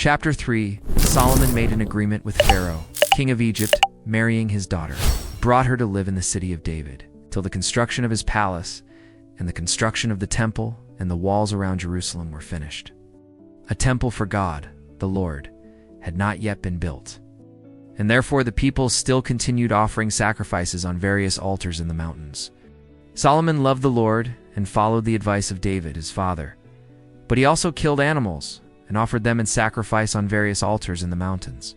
Chapter 3. Solomon made an agreement with Pharaoh, king of Egypt, marrying his daughter, brought her to live in the city of David, till the construction of his palace and the construction of the temple and the walls around Jerusalem were finished. A temple for God, the Lord, had not yet been built, and therefore the people still continued offering sacrifices on various altars in the mountains. Solomon loved the Lord and followed the advice of David, his father, but he also killed animals and offered them in sacrifice on various altars in the mountains.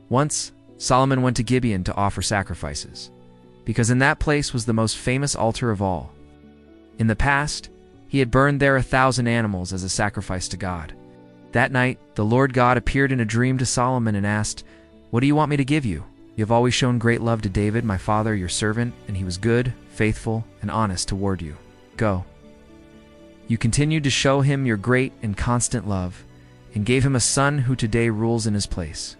Once, Solomon went to Gibeon to offer sacrifices, because in that place was the most famous altar of all. In the past, he had burned there 1,000 animals as a sacrifice to God. That night, the Lord God appeared in a dream to Solomon and asked, "What do you want me to give you? You have always shown great love to David, my father, your servant, and he was good, faithful, and honest toward you. Go." You continued to show him your great and constant love, and gave him a son who today rules in his place.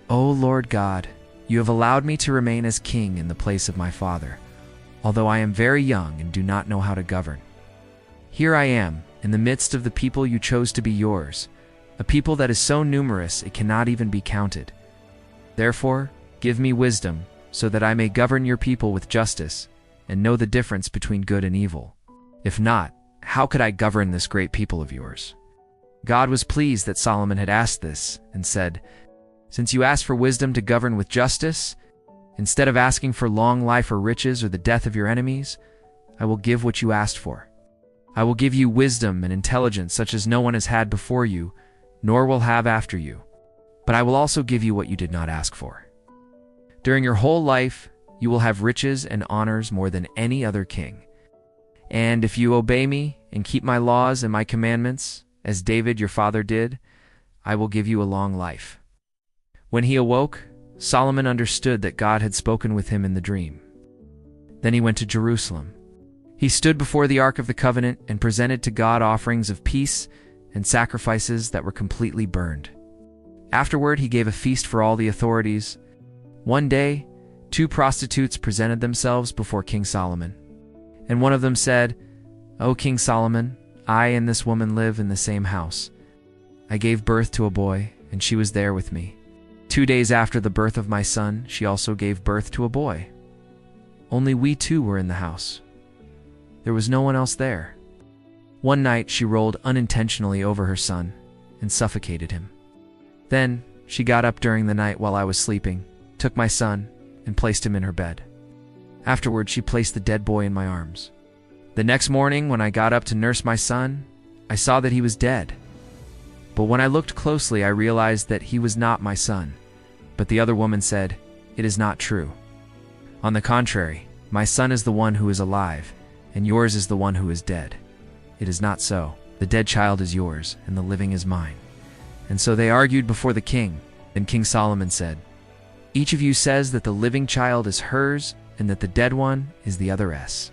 O Lord God, you have allowed me to remain as king in the place of my father, although I am very young and do not know how to govern. Here I am, in the midst of the people you chose to be yours, a people that is so numerous it cannot even be counted. Therefore, give me wisdom, so that I may govern your people with justice, and know the difference between good and evil. If not, how could I govern this great people of yours? God was pleased that Solomon had asked this, and said, "Since you asked for wisdom to govern with justice, instead of asking for long life or riches or the death of your enemies, I will give what you asked for. I will give you wisdom and intelligence such as no one has had before you, nor will have after you. But I will also give you what you did not ask for. During your whole life, you will have riches and honors more than any other king. And if you obey me and keep my laws and my commandments, as David your father did, I will give you a long life." When he awoke, Solomon understood that God had spoken with him in the dream. Then he went to Jerusalem. He stood before the Ark of the Covenant and presented to God offerings of peace and sacrifices that were completely burned. Afterward, he gave a feast for all the authorities. One day, 2 prostitutes presented themselves before King Solomon. And one of them said, "O King Solomon, I and this woman live in the same house. I gave birth to a boy, and she was there with me. 2 days after the birth of my son, she also gave birth to a boy. Only we 2 were in the house. There was no one else there. One night she rolled unintentionally over her son and suffocated him. Then she got up during the night while I was sleeping, took my son, and placed him in her bed. Afterward, she placed the dead boy in my arms. The next morning, when I got up to nurse my son, I saw that he was dead. But when I looked closely, I realized that he was not my son. But the other woman said, 'It is not true. On the contrary, my son is the one who is alive, and yours is the one who is dead. It is not so. The dead child is yours, and the living is mine.' And so they argued before the king. Then King Solomon said, 'Each of you says that the living child is hers, and that the dead one is the other's.'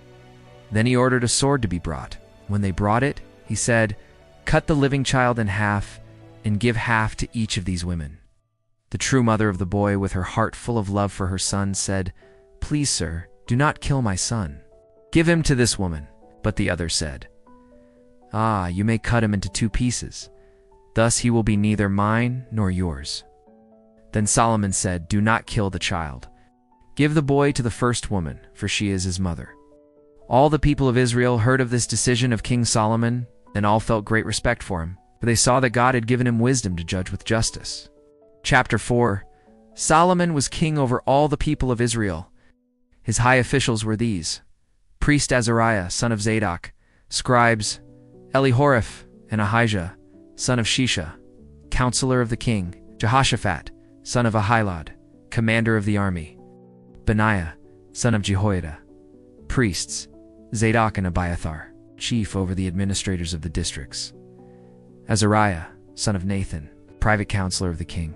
Then he ordered a sword to be brought. When they brought it, he said, 'Cut the living child in half, and give half to each of these women.' The true mother of the boy, with her heart full of love for her son, said, 'Please, sir, do not kill my son. Give him to this woman.' But the other said, 'Ah, you may cut him into 2 pieces. Thus he will be neither mine nor yours.' Then Solomon said, 'Do not kill the child. Give the boy to the first woman, for she is his mother.' All the people of Israel heard of this decision of King Solomon, and all felt great respect for him, for they saw that God had given him wisdom to judge with justice. Chapter 4. Solomon was king over all the people of Israel. His high officials were these: priest Azariah, son of Zadok; scribes Elihoreph and Ahijah, son of Shisha; counselor of the king Jehoshaphat, son of Ahilud, commander of the army; Benaiah, son of Jehoiada; priests Zadok and Abiathar, chief over the administrators of the districts; Azariah, son of Nathan, private counselor of the king;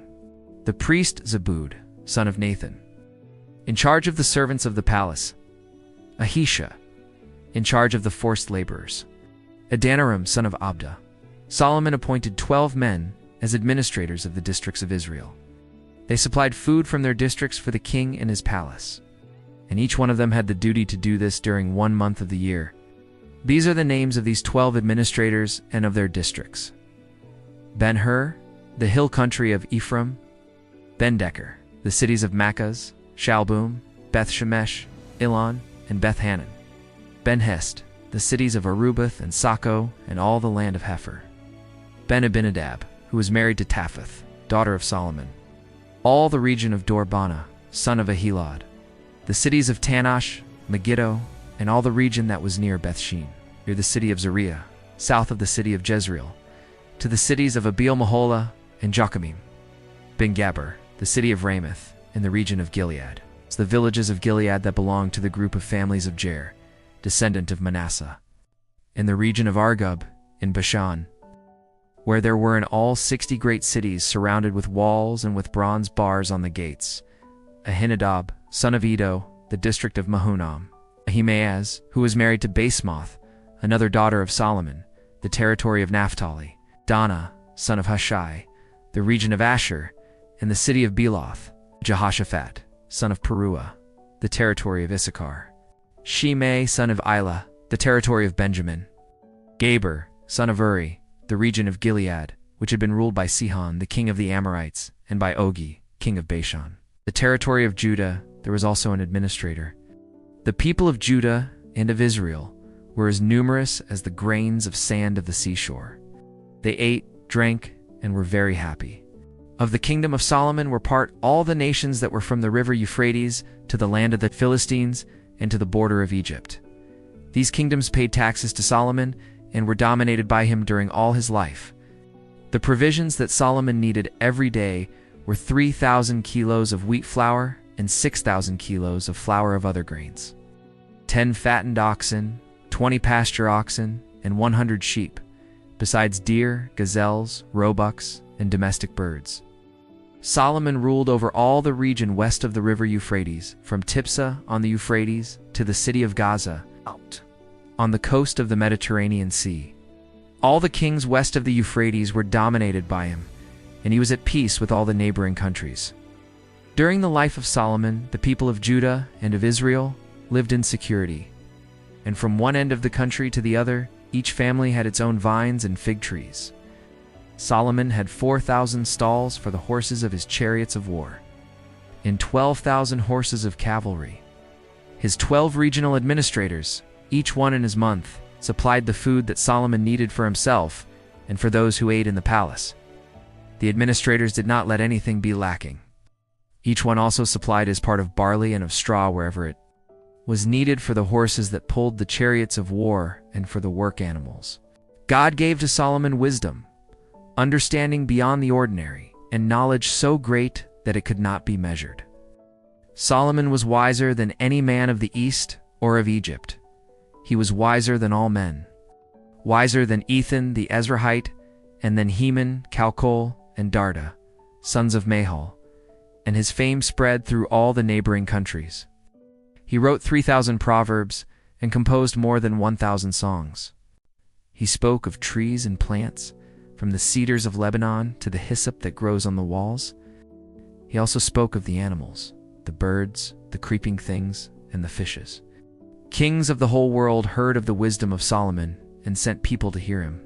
the priest Zabud, son of Nathan, in charge of the servants of the palace; Ahisha, in charge of the forced laborers; Adoniram, son of Abda. Solomon appointed 12 men as administrators of the districts of Israel. They supplied food from their districts for the king and his palace, and each one of them had the duty to do this during 1 month of the year. These are the names of these 12 administrators and of their districts: Ben-Hur, the hill country of Ephraim, Ben-Decker, the cities of Makkaz, Shalboom, Beth-Shemesh, Ilon, and Beth-Hanan, Ben-Hest, the cities of Arubath and Sako, and all the land of Hepher, Ben-Abinadab, who was married to Taphath, daughter of Solomon, all the region of Dor-Bana, son of Ahilad, the cities of Tanash, Megiddo, and all the region that was near Bethshean, near the city of Zariah, south of the city of Jezreel, to the cities of Abeel-Meholah and Jochamim, Ben-Gaber, the city of Ramoth, in the region of Gilead, the villages of Gilead that belonged to the group of families of Jair, descendant of Manasseh, in the region of Argob, in Bashan, where there were in all 60 great cities surrounded with walls and with bronze bars on the gates, Ahinadab, son of Edo, the district of Mahunam, Ahimaaz, who was married to Basemoth, another daughter of Solomon, the territory of Naphtali, Dana, son of Hushai, the region of Asher, and the city of Beloth, Jehoshaphat, son of Peruah, the territory of Issachar, Shimei, son of Ilah, the territory of Benjamin, Gaber, son of Uri, the region of Gilead, which had been ruled by Sihon, the king of the Amorites, and by Ogi, king of Bashan. The territory of Judah, there was also an administrator. The people of Judah and of Israel were as numerous as the grains of sand of the seashore. They ate, drank, and were very happy. Of the kingdom of Solomon were part all the nations that were from the river Euphrates to the land of the Philistines and to the border of Egypt. These kingdoms paid taxes to Solomon and were dominated by him during all his life. The provisions that Solomon needed every day were 3,000 kilos of wheat flour and 6,000 kilos of flour of other grains, 10 fattened oxen, 20 pasture oxen, and 100 sheep, besides deer, gazelles, roebucks, and domestic birds. Solomon ruled over all the region west of the river Euphrates, from Tipsah on the Euphrates to the city of Gaza, out on the coast of the Mediterranean Sea. All the kings west of the Euphrates were dominated by him, and he was at peace with all the neighboring countries. During the life of Solomon, the people of Judah and of Israel lived in security, and from one end of the country to the other, each family had its own vines and fig trees. Solomon had 4,000 stalls for the horses of his chariots of war, and 12,000 horses of cavalry. His 12 regional administrators, each one in his month, supplied the food that Solomon needed for himself and for those who ate in the palace. The administrators did not let anything be lacking. Each one also supplied his part of barley and of straw wherever it was needed for the horses that pulled the chariots of war and for the work animals. God gave to Solomon wisdom, understanding beyond the ordinary, and knowledge so great that it could not be measured. Solomon was wiser than any man of the East or of Egypt. He was wiser than all men, wiser than Ethan the Ezrahite, and than Heman, Calcol, and Darda, sons of Mahol, and his fame spread through all the neighboring countries. He wrote 3,000 proverbs and composed more than 1,000 songs. He spoke of trees and plants, from the cedars of Lebanon to the hyssop that grows on the walls. He also spoke of the animals, the birds, the creeping things, and the fishes. Kings of the whole world heard of the wisdom of Solomon and sent people to hear him.